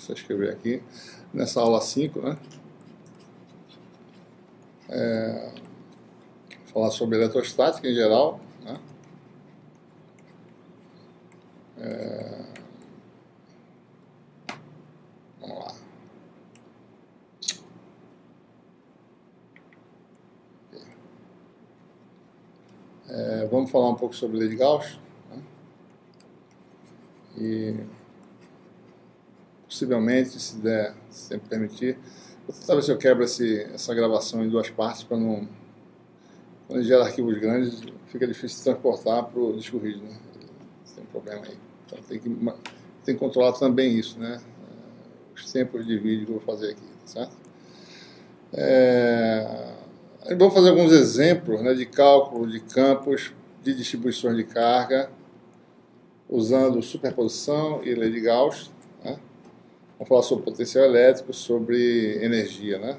Deixa eu escrever aqui, nessa aula 5, né? Falar sobre eletrostática em geral, né? Vamos lá. Vamos falar um pouco sobre a lei de Gauss, né? E possivelmente, se der, se tempo permitir, vou tentar ver se eu quebro essa gravação em duas partes para não... Quando gera arquivos grandes, fica difícil de transportar para o disco rígido, né? Tem um problema aí. Então tem que controlar também isso, né? Os tempos de vídeo que eu vou fazer aqui, certo? Vamos fazer alguns exemplos, né, de cálculo de campos de distribuições de carga usando superposição e lei de Gauss, né? Vamos falar sobre potencial elétrico, sobre energia, né?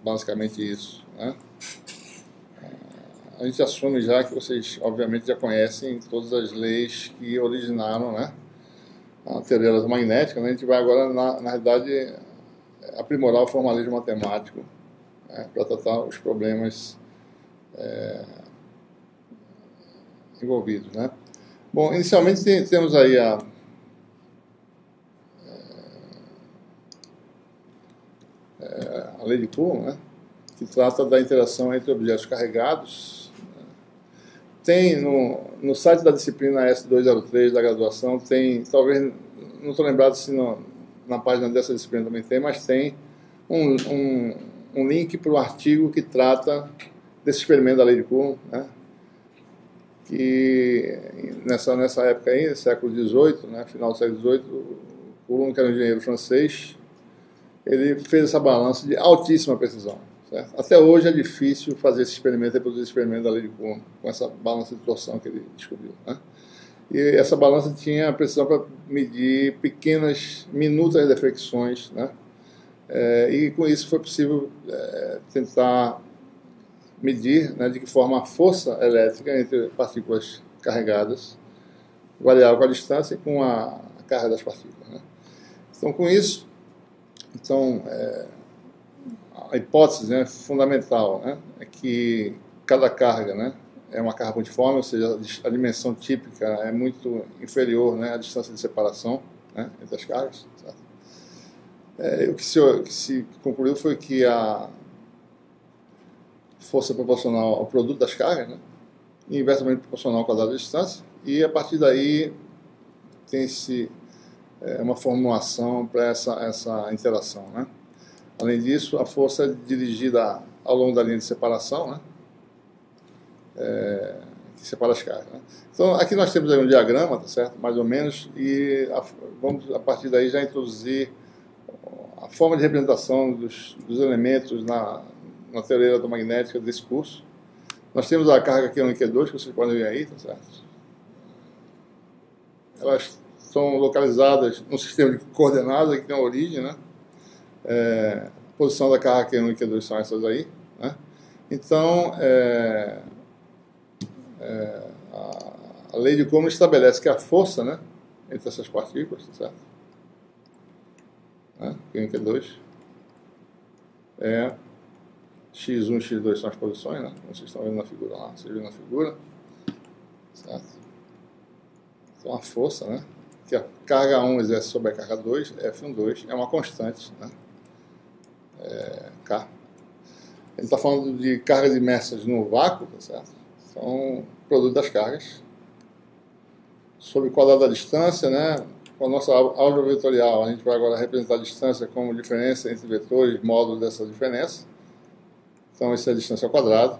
Basicamente isso, né? A gente assume já que vocês, obviamente, já conhecem todas as leis que originaram, né, a teoria eletromagnética, né? A gente vai agora, na realidade, aprimorar o formalismo matemático, né, para tratar os problemas envolvidos, né? Bom, inicialmente temos aí a lei de Coulomb, né, que trata da interação entre objetos carregados. Tem no site da disciplina S203 da graduação, tem, talvez, não estou lembrado se na página dessa disciplina também tem, mas tem um link para o artigo que trata desse experimento da lei de Coulomb, né? Que nessa época aí, século XVIII, né, final do século XVIII, Coulomb, que era um engenheiro francês, ele fez essa balança de altíssima precisão. Certo? Até hoje é difícil fazer esse experimento, reproduzir esse experimento da lei de Coulomb, com essa balança de torção que ele descobriu, né? E essa balança tinha precisão para medir pequenas, minúsculas deflexões, né? E com isso foi possível tentar medir, né, de que forma a força elétrica entre partículas carregadas variava com a distância e com a carga das partículas, né? Então, com isso, a hipótese, né, fundamental, né, é que cada carga, né, é uma carga pontiforme, ou seja, a dimensão típica é muito inferior, né, à distância de separação, né, entre as cargas. Certo? O que se concluiu foi que a força proporcional ao produto das cargas, né, inversamente proporcional ao quadrado da distância, e a partir daí tem-se uma formulação para essa interação, né? Além disso, a força é dirigida ao longo da linha de separação, né, que separa as cargas, né? Então, aqui nós temos aí um diagrama, tá certo? Mais ou menos, e vamos, a partir daí, já introduzir a forma de representação dos elementos na teoria eletromagnética desse curso. Nós temos a carga Q1 e Q2, que vocês podem ver aí, tá certo? Elas são localizadas no sistema de coordenadas, que tem a origem, né? A posição da carga Q1 e Q2 são essas aí, né? Então, a lei de Coulomb estabelece que a força, né, entre essas partículas, tá certo? Q1 e Q2 é X1 e X2 são as posições, né? Como vocês estão vendo na figura lá, vocês viram na figura, certo? Então, a força, né, que a carga 1 exerce sobre a carga 2, F12, é uma constante, né? K. Ele está falando de cargas imersas no vácuo, tá certo? São produto das cargas sobre o quadrado da distância, né? Com a nossa álgebra vetorial, a gente vai agora representar a distância como diferença entre vetores, módulos dessa diferença. Então, essa é a distância ao quadrado.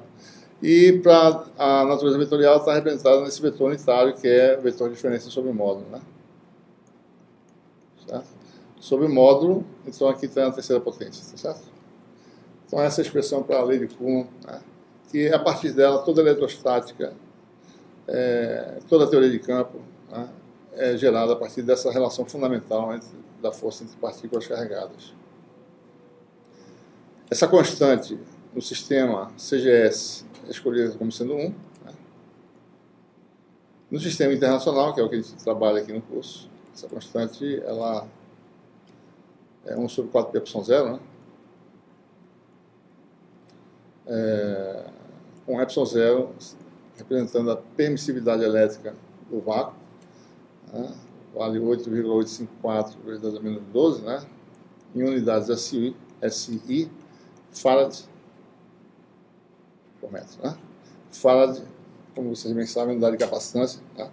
E para a natureza vetorial está representada nesse vetor unitário, que é vetor de diferença sobre o módulo, né? Certo? Sobre o módulo, então aqui está a terceira potência, tá certo? Então essa é a expressão para a lei de Coulomb, né, que a partir dela toda a eletrostática, toda a teoria de campo, né, é gerada a partir dessa relação fundamental da força entre partículas carregadas. Essa constante no sistema CGS é escolhida como sendo 1. Né? No sistema internacional, que é o que a gente trabalha aqui no curso, Essa constante, ela é 1 sobre 4πε0, né? Com ε0 representando a permissividade elétrica do vácuo, né? Vale 8,854 vezes 10 a menos 12, né? Em unidades SI, Farad por metro, né? Farad, como vocês bem sabem, unidade de capacitância, né?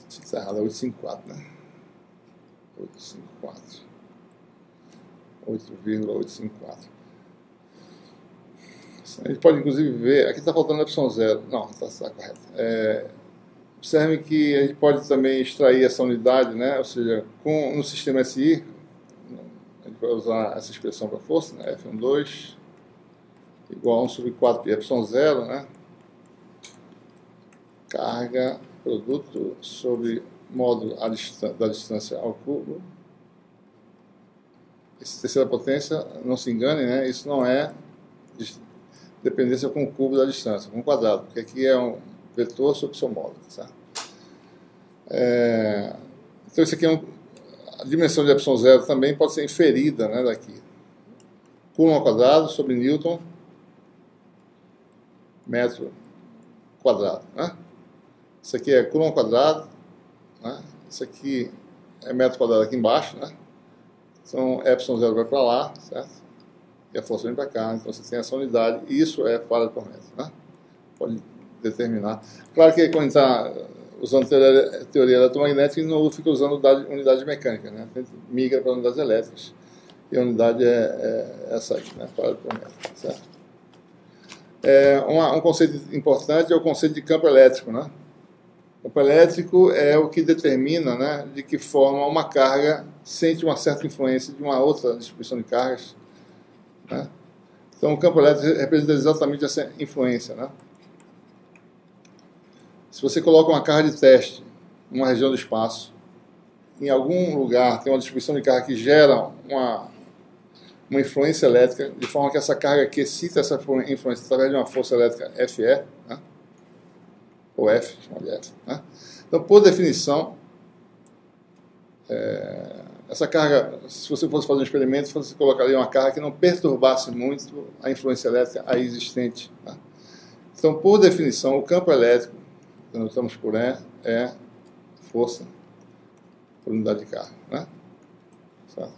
Se está errado, é 854, né? 8,854. A gente pode, inclusive, ver... Aqui está faltando ε0. Não, está correto. Observe que a gente pode também extrair essa unidade, né? Ou seja, no sistema SI, a gente vai usar essa expressão para força, né? F12 igual a 1 sobre 4πε0, né? Carga, produto sobre módulo da distância ao cubo. Essa terceira potência, não se engane, né? Isso não é dependência com o cubo da distância, com o quadrado, porque aqui é um vetor sobre seu módulo. Certo? Então, isso aqui a dimensão de ε0 também pode ser inferida, né, daqui. Coulomb ao quadrado sobre Newton metro quadrado. Né? Isso aqui é Coulomb ao quadrado, né? Isso aqui é metro quadrado aqui embaixo, né? Então, ε0 vai para lá, certo? E a força vem para cá, então você tem essa unidade, e isso é Farad por metro, né? Pode determinar. Claro que quando está usando teoria eletromagnética, não fica usando unidade mecânica, né? A gente migra para unidades elétricas, e a unidade é essa aqui, né? Farad por metro, certo? Um conceito importante é o conceito de campo elétrico, né? O campo elétrico é o que determina, né, de que forma uma carga sente uma certa influência de uma outra distribuição de cargas, né? Então, o campo elétrico representa exatamente essa influência, né? Se você coloca uma carga de teste numa região do espaço, em algum lugar tem uma distribuição de carga que gera uma influência elétrica, de forma que essa carga aqui excita essa influência através de uma força elétrica FE, né? Ou F, chama de F, né? Então, por definição, essa carga, se você fosse fazer um experimento, você colocaria uma carga que não perturbasse muito a influência elétrica aí existente, né? Então, por definição, o campo elétrico, quando estamos por E, é força por unidade de carga, né? Certo?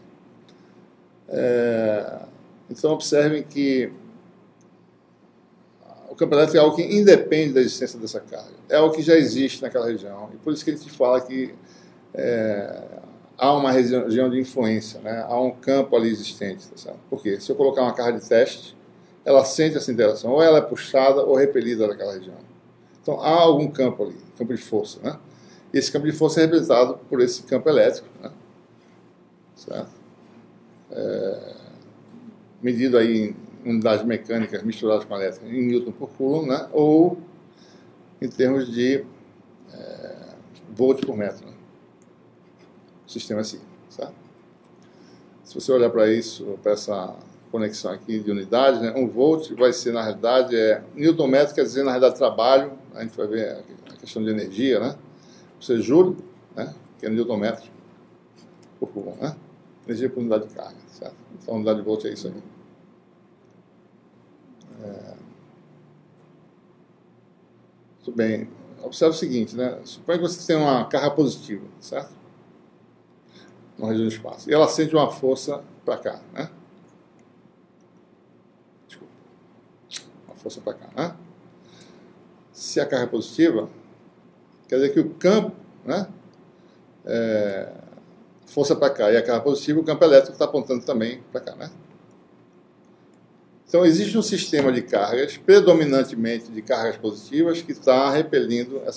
Então, observem que o campo elétrico é algo que independe da existência dessa carga. É algo que já existe naquela região. E por isso que a gente fala que há uma região de influência, né? Há um campo ali existente. Tá certo? Por quê? Se eu colocar uma carga de teste, ela sente essa interação. Ou ela é puxada ou repelida daquela região. Então, há algum campo ali, campo de força, né? E esse campo de força é representado por esse campo elétrico, né? Certo? Medido aí em unidades mecânicas misturadas com a elétrica, em Newton por Coulomb, né? Ou em termos de volt por metro, né? Sistema assim, certo? Se você olhar para isso, para essa conexão aqui de unidades, né? 1 volt vai ser, na realidade, Newton metro quer dizer, na realidade, trabalho. A gente vai ver a questão de energia, né? Ou seja, joule, né? Que é Newton metro por Coulomb, né? Energia por unidade de carga, certo? Então, a unidade de volt é isso aí. Muito bem. Observe o seguinte, né? Suponha que você tem uma carga positiva, certo? Numa região do espaço. E ela sente uma força para cá, né? Desculpa. Uma força para cá, né? Se a carga é positiva, quer dizer que o campo, né? Força para cá e a carga positiva, o campo elétrico está apontando também para cá, né? Então, existe um sistema de cargas, predominantemente de cargas positivas, que está repelindo essa